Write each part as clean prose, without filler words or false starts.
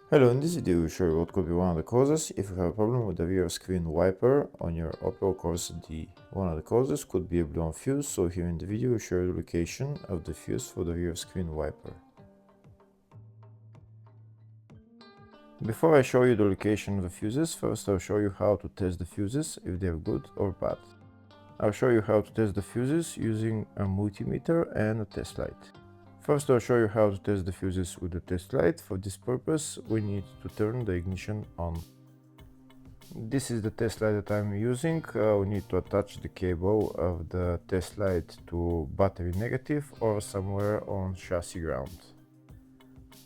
Hello, in this video we'll show you what could be one of the causes if you have a problem with the rear screen wiper on your Opel Corsa D. One of the causes could be a blown fuse, so here in the video we'll show you the location of the fuse for the rear screen wiper. Before I show you the location of the fuses, first I'll show you how to test the fuses, if they're good or bad. I'll show you how to test the fuses using a multimeter and a test light. First, I'll show you how to test the fuses with the test light. For this purpose, we need to turn the ignition on. This is the test light that I'm using. We need to attach the cable of the test light to battery negative or somewhere on chassis ground.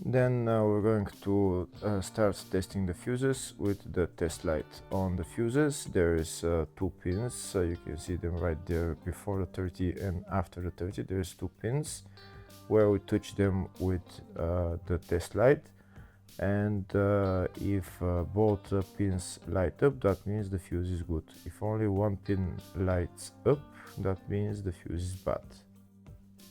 Then we're going to start testing the fuses with the test light. On the fuses there is two pins, you can see them right there before the 30 and after the 30. There's two pins where we touch them with the test light, and if both pins light up, that means the fuse is good. If only one pin lights up, that means the fuse is bad.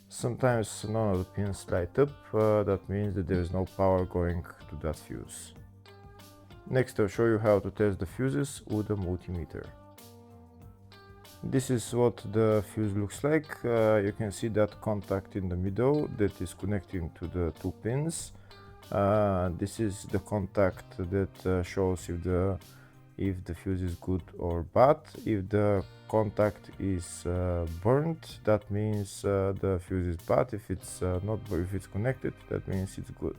Sometimes none of the pins light up, that means that there is no power going to that fuse. Next, I'll show you how to test the fuses with a multimeter. This is what the fuse looks like. You can see that contact in the middle that is connecting to the two pins. This is the contact that shows if the fuse is good or bad. If the contact is burnt, that means the fuse is bad. If it's if it's connected, that means it's good.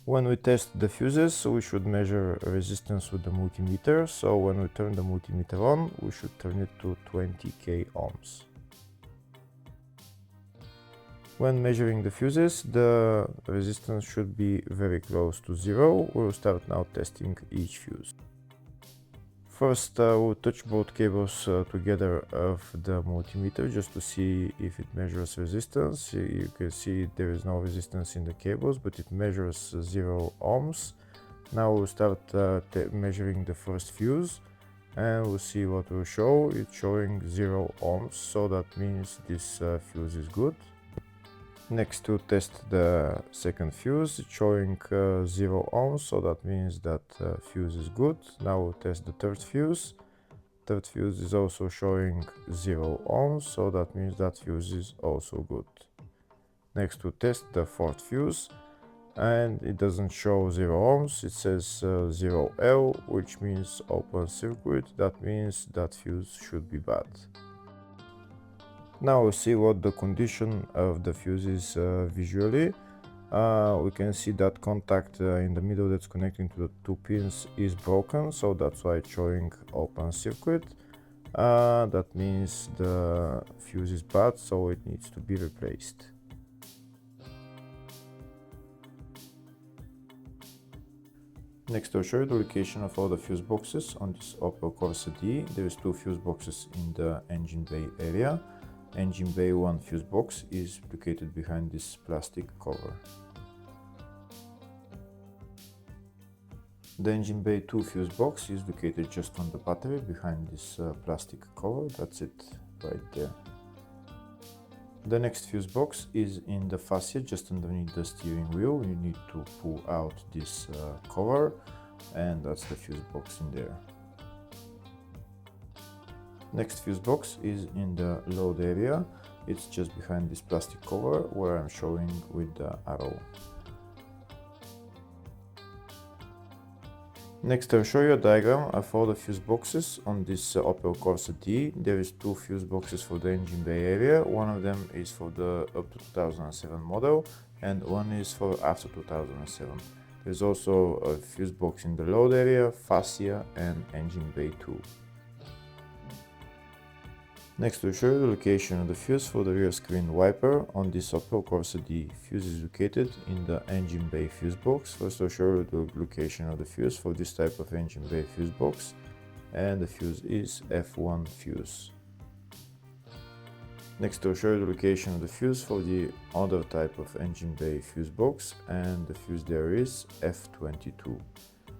When we test the fuses, we should measure resistance with the multimeter. So when we turn the multimeter on, we should turn it to 20k ohms. When measuring the fuses, the resistance should be very close to zero. We'll start now testing each fuse. First, we'll touch both cables together of the multimeter just to see if it measures resistance. You can see there is no resistance in the cables, but it measures 0 ohms. Now we'll start measuring the first fuse, and we'll see what will show. It's showing 0 ohms, so that means this fuse is good. Next, to test the second fuse, it's showing 0 ohms, so that means that fuse is good. Now we'll test the third fuse. Third fuse is also showing 0 ohms, so that means that fuse is also good. Next, we'll test the fourth fuse, and it doesn't show 0 ohms, it says 0L, which means open circuit. That means that fuse should be bad. Now we'll see what the condition of the fuse is visually. We can see that contact in the middle that's connecting to the two pins is broken, so that's why it's showing open circuit. That means the fuse is bad, so it needs to be replaced. Next, I'll show you the location of all the fuse boxes on this Opel Corsa D. There's two fuse boxes in the engine bay area. Engine bay 1 fuse box is located behind this plastic cover. The engine bay 2 fuse box is located just on the battery behind this plastic cover. That's it right there. The next fuse box is in the fascia just underneath the steering wheel. You need to pull out this cover, and that's the fuse box in there. Next fuse box is in the load area. It's just behind this plastic cover where I'm showing with the arrow. Next, I'll show you a diagram of all the fuse boxes on this Opel Corsa D. There is two fuse boxes for the engine bay area. One of them is for the up to 2007 model, and one is for after 2007. There's also a fuse box in the load area, fascia, and engine bay 2. Next, we'll show you the location of the fuse for the rear screen wiper on this Opel Corsa D. Fuse is located in the engine bay fuse box. First, I'll show you the location of the fuse for this type of engine bay fuse box, and the fuse is F1 fuse. Next, I'll show you the location of the fuse for the other type of engine bay fuse box, and the fuse there is F22.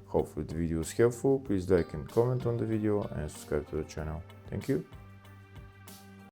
Hopefully the video was helpful. Please like and comment on the video and subscribe to the channel. Thank you.